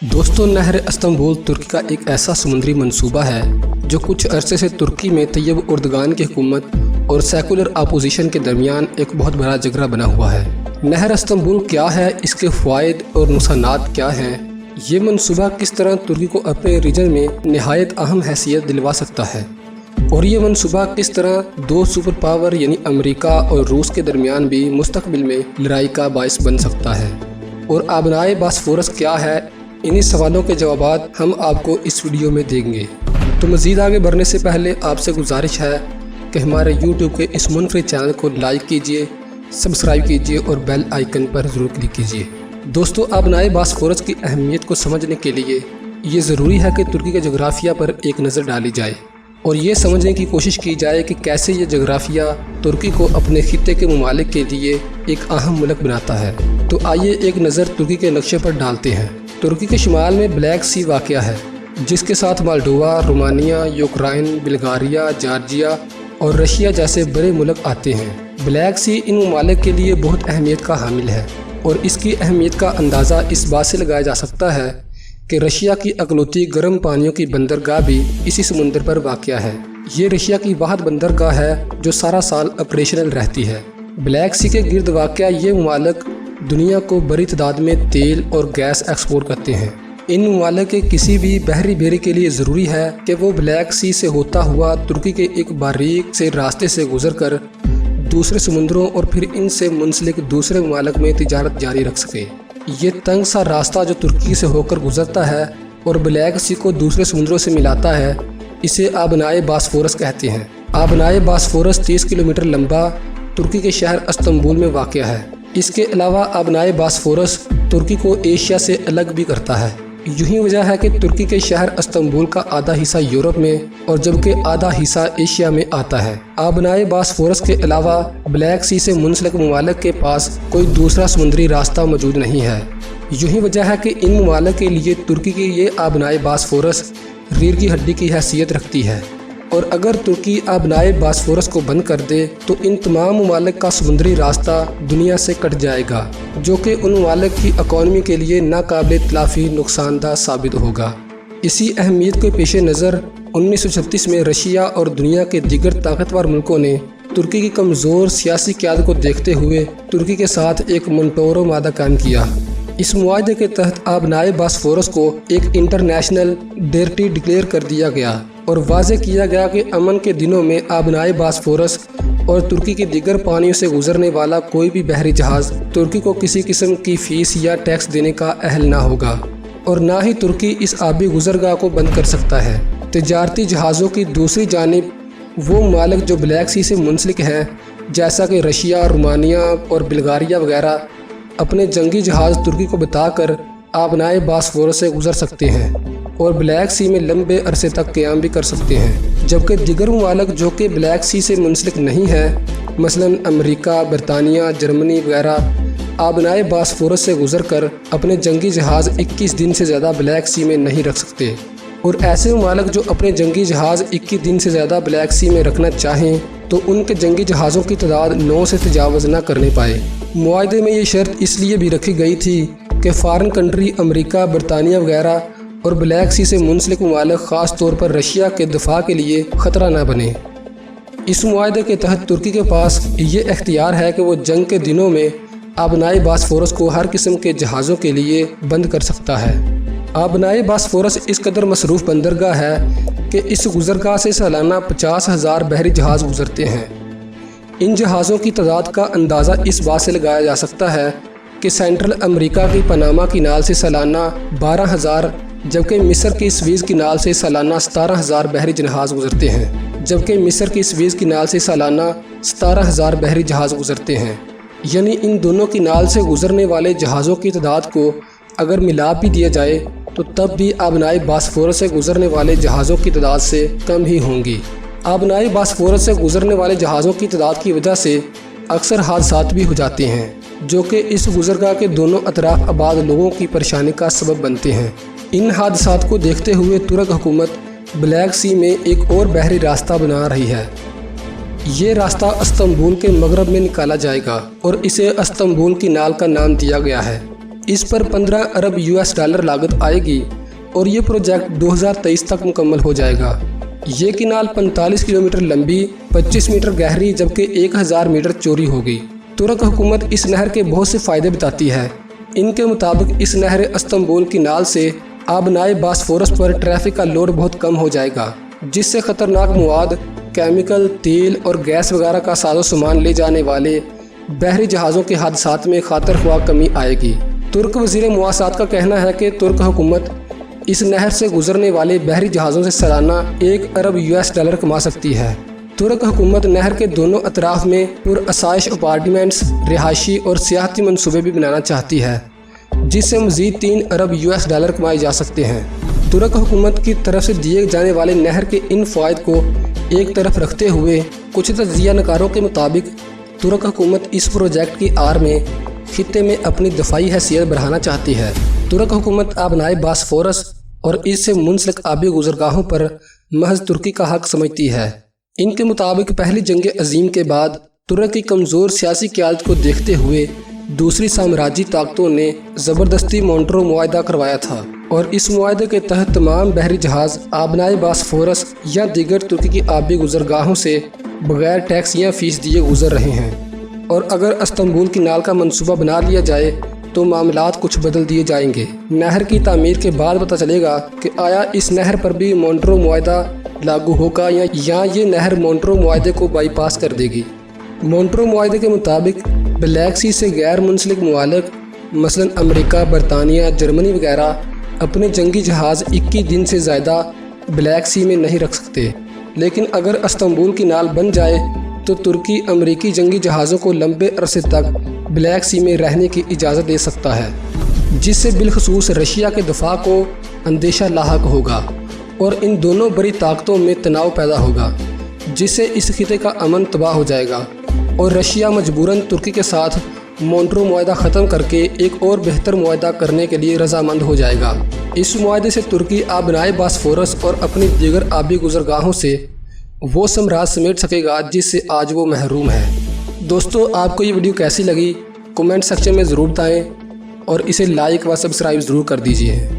दोस्तों, नहर इस्तंबुल तुर्की का एक ऐसा समुद्री मंसूबा है जो कुछ अरसे से तुर्की में तैयब उर्दगान की हुकूमत और सेकुलर अपोजिशन के दरमियान एक बहुत बड़ा झगड़ा बना हुआ है। नहर इस्तंबुल क्या है, इसके फ़वाइद और नुकसानात क्या हैं, ये मंसूबा किस तरह तुर्की को अपने रीजन में नहायत अहम हैसियत दिलवा सकता है और ये मंसूबा किस तरह दो सुपर पावर यानी अमेरिका और रूस के दरमियान भी मुस्तकबिल में लड़ाई का बायस बन सकता है, और आबनाए बास्फोरस क्या है, इन्हीं सवालों के जवाब हम आपको इस वीडियो में देंगे। तो मज़ीद आगे बढ़ने से पहले आपसे गुजारिश है कि हमारे YouTube के इस मुनफरिद चैनल को लाइक कीजिए, सब्सक्राइब कीजिए और बेल आइकन पर ज़रूर क्लिक कीजिए। दोस्तों, आबनाए बास्फोरस की अहमियत को समझने के लिए ये ज़रूरी है कि तुर्की के जोग्राफिया पर एक नज़र डाली जाए और ये समझने की कोशिश की जाए कि कैसे ये जोग्राफिया तुर्की को अपने खित्ते के ममालिक के लिए एक अहम मुल्क बनाता है। तो आइए एक नज़र तुर्की के नक्शे पर डालते हैं। तुर्की के शुमाल में ब्लैक सी वाक़या है, जिसके साथ Moldova, Romania, Ukraine, Bulgaria, Georgia और रशिया जैसे बड़े मुल्क आते हैं। ब्लैक सी इन ममालिक के लिए बहुत अहमियत का हामिल है और इसकी अहमियत का अंदाज़ा इस बात से लगाया जा सकता है कि रशिया की अकलौती गर्म पानियों की बंदरगाह भी इसी समुंदर पर वाक़या है। ये रशिया की वाहिद बंदरगाह है जो सारा साल ऑपरेशनल रहती है। ब्लैक सी के गिर्द वाक़या ये ममालिक दुनिया को बड़ी तादाद में तेल और गैस एक्सपोर्ट करते हैं। इन ममालिक के किसी भी बहरी बेरी के लिए ज़रूरी है कि वो ब्लैक सी से होता हुआ तुर्की के एक बारीक से रास्ते से गुजर कर दूसरे समुंदरों और फिर इनसे मुंसलिक दूसरे ममालिक में तिजारत जारी रख सके। ये तंग सा रास्ता जो तुर्की से होकर गुजरता है और ब्लैक सी को दूसरे समुद्रों से मिलाता है, इसे आबनाए बास्फोरस कहते हैं। आबनाए बास्फोरस 30 किलोमीटर लंबा तुर्की के शहर इस्तंबुल में वाक़या है। इसके अलावा आबनाए बास्फोरस तुर्की को एशिया से अलग भी करता है। यही वजह है कि तुर्की के शहर इस्तंबुल का आधा हिस्सा यूरोप में और जबकि आधा हिस्सा एशिया में आता है। आबनाए बास्फोरस के अलावा ब्लैक सी से मुंसलिक ममालिक के पास कोई दूसरा समुद्री रास्ता मौजूद नहीं है। यही वजह है कि इन ममालिक के लिए तुर्की की ये आबनाए बास्फोरस रीढ़ की हड्डी की हैसियत रखती है, और अगर तुर्की आबनाए बास्फोरस को बंद कर दे तो इन तमाम ममालिक का समुद्री रास्ता दुनिया से कट जाएगा, जो कि उन ममालिक की इकॉनमी के लिए नाकाबिल तलाफ़ी नुकसानदा साबित होगा। इसी अहमियत के पेश नज़र 1936 में रशिया और दुनिया के दीगर ताकतवर मुल्कों ने तुर्की की कमज़ोर सियासी क़यादत को देखते हुए तुर्की के साथ एक मोंटोरो मादा कायम किया। इस मुआहदे के तहत आबनाए बास्फोरस को एक इंटरनेशनल टेरिटरी डिक्लेयर कर दिया गया और वाज़े किया गया कि अमन के दिनों में आबनाए बास्फोरस और तुर्की की दीगर पानियों से गुजरने वाला कोई भी बहरी जहाज़ तुर्की को किसी किस्म की फ़ीस या टैक्स देने का अहल ना होगा, और ना ही तुर्की इस आबी गुजरगाह को बंद कर सकता है। तिजारती जहाज़ों की दूसरी जानिब वो ममालिक जो ब्लैक सी से मुंसलिक हैं, जैसा कि रशिया, रोमानिया और बुल्गारिया वगैरह, अपने जंगी जहाज़ तुर्की को बताकर आबनाए बास्फोरस से गुजर सकते हैं और ब्लैक सी में लंबे अरसे तक क़याम भी कर सकते हैं। जबकि दीगर ममालिक जो कि ब्लैक सी से मुंसलिक नहीं है, मसलन अमेरिका, बरतानिया, जर्मनी वगैरह, आबनाए बास्फोरस से गुजर कर अपने जंगी जहाज़ 21 दिन से ज़्यादा ब्लैक सी में नहीं रख सकते, और ऐसे ममालिक जो अपने जंगी जहाज़ 21 दिन से ज़्यादा ब्लैक सी में रखना चाहें तो उनके जंगी जहाज़ों की तादाद 9 से तजावज़ ना करने पाए। मुआहदे में ये शर्त इसलिए भी रखी गई थी कि फ़ॉरेन कंट्री अमेरिका, बरतानिया वगैरह और ब्लैक सी से मुंसलिक ममालिक ख़ास तौर पर रशिया के दफा के लिए ख़तरा न बने। इस मुआहदे के तहत तुर्की के पास ये इख्तियार है कि वो जंग के दिनों में आबनाए बास्फोरस को हर किस्म के जहाज़ों के लिए बंद कर सकता है। आबनाए बास्फोरस इस कदर मसरूफ़ बंदरगाह है कि इस गुजरगाह से सालाना 50,000 बहरी जहाज़ गुजरते हैं। इन जहाज़ों की तादाद का अंदाज़ा इस बात से लगाया जा सकता है कि सेंट्रल अमेरिका की पनामा किनाल से सालाना 12,000, जबकि मिस्र की स्वीज़ किनाल से सालाना 17,000 बहरी जहाज़ गुजरते हैं। जबकि मिस्र की स्वीज़ किनाल से सालाना 17,000 बहरी जहाज़ गुजरते हैं। यानी इन दोनों किनाल से गुजरने वाले जहाज़ों की तादाद को अगर मिला भी दिया जाए तो तब भी आबनाए बास्फोरस से गुजरने वाले जहाज़ों की तादाद से कम ही होंगी। आबनाए बास्फोरस से गुजरने वाले जहाज़ों की तादाद की वजह से अक्सर हादसात भी हो जाते हैं, जो कि इस गुजरगाह के दोनों अतराफ आबाद लोगों की परेशानी का सबब बनते हैं। इन हादसात को देखते हुए तुर्क हुकूमत ब्लैक सी में एक और बहरी रास्ता बना रही है। ये रास्ता इस्तंबुल के मगरब में निकाला जाएगा और इसे इस्तंबुल की नाल का नाम दिया गया है। इस पर 15 अरब US डॉलर लागत आएगी और ये प्रोजेक्ट 2023 तक मुकम्मल हो जाएगा। ये किनाल 45 किलोमीटर लंबी, 25 मीटर गहरी जबकि 1000 मीटर चौड़ी होगी। तुर्क हुकूमत इस नहर के बहुत से फ़ायदे बताती है। इनके मुताबिक इस नहर इस्तांबुल किनाल से आबनाए बास्फोरस पर ट्रैफिक का लोड बहुत कम हो जाएगा, जिससे ख़तरनाक मवाद, केमिकल, तेल और गैस वगैरह का साजो सामान ले जाने वाले बहरी जहाज़ों के हादसात में खातर कमी आएगी। तुर्क वज़ीर मुआसात का कहना है कि तुर्क हुकूमत इस नहर से गुजरने वाले बहरी जहाज़ों से सालाना 1 अरब US डॉलर कमा सकती है। तुर्क हुकूमत नहर के दोनों अतराफ में पुरअसाइश अपार्टमेंट्स, रिहायशी और सियाहती मनसूबे भी बनाना चाहती है, जिससे मज़ीद 3 अरब US डॉलर कमाए जा सकते हैं। तुर्क हुकूमत की तरफ से दिए जाने वाले नहर के इन फ़वाइद को एक तरफ रखते हुए कुछ तज्ज़िया नकारों के मुताबिक तुर्क हुकूमत इस प्रोजेक्ट की आड़ में खित्ते में अपनी दफाई हैसियत बढ़ाना चाहती है। तुर्क हुकूमत आबनाए बास्फोरस और इससे मुंसलिक आबी गुज़रगाहों पर महज तुर्की का हक समझती है। इनके मुताबिक पहली जंग अजीम के बाद तुर्क की कमज़ोर सियासी क़यादत को देखते हुए दूसरी साम्राज्यी ताकतों ने ज़बरदस्ती मॉन्ट्रो मुआहदा करवाया था और इस मुआहदे के तहत तमाम बहरी जहाज़ आबनाए बास्फोरस या दीगर तुर्की की आबी गुज़रगाहों से बग़ैर टैक्स या फ़ीस दिए गुज़र रहे हैं। और अगर इस्तांबुल किनाल का मंसूबा बना लिया जाए तो मामलात कुछ बदल दिए जाएंगे। नहर की तामीर के बाद पता चलेगा कि आया इस नहर पर भी मॉन्ट्रो मुआहदा लागू होगा या ये नहर मॉन्ट्रो मुआहदे को बाईपास कर देगी। मॉन्ट्रो मुआहदे के मुताबिक ब्लैक सी से गैर मुंसलिक मुमालिक मसलन अमेरिका, बरतानिया, जर्मनी वगैरह अपने जंगी जहाज़ 21 दिन से ज़्यादा ब्लैक सी में नहीं रख सकते। लेकिन अगर इस्तांबुल किनाल बन जाए तो तुर्की अमेरिकी जंगी जहाज़ों को लंबे अरसे तक ब्लैक सी में रहने की इजाज़त दे सकता है, जिससे बिलखसूस रशिया के दफा को अंदेशा लाहक होगा और इन दोनों बड़ी ताकतों में तनाव पैदा होगा, जिससे इस खिते का अमन तबाह हो जाएगा और रशिया मजबूरन तुर्की के साथ मॉन्ट्रो मुआहदा ख़त्म करके एक और बेहतर मुआहदा करने के लिए रजामंद हो जाएगा। इस मुआहदे से तुर्की आबनाए बास्फोरस और अपनी दीगर आबी गुज़रगाहों से वो साम्राज्य समेट सकेगा जिससे आज वो महरूम है। दोस्तों, आपको ये वीडियो कैसी लगी कमेंट सेक्शन में ज़रूर बताएं और इसे लाइक व सब्सक्राइब ज़रूर कर दीजिए।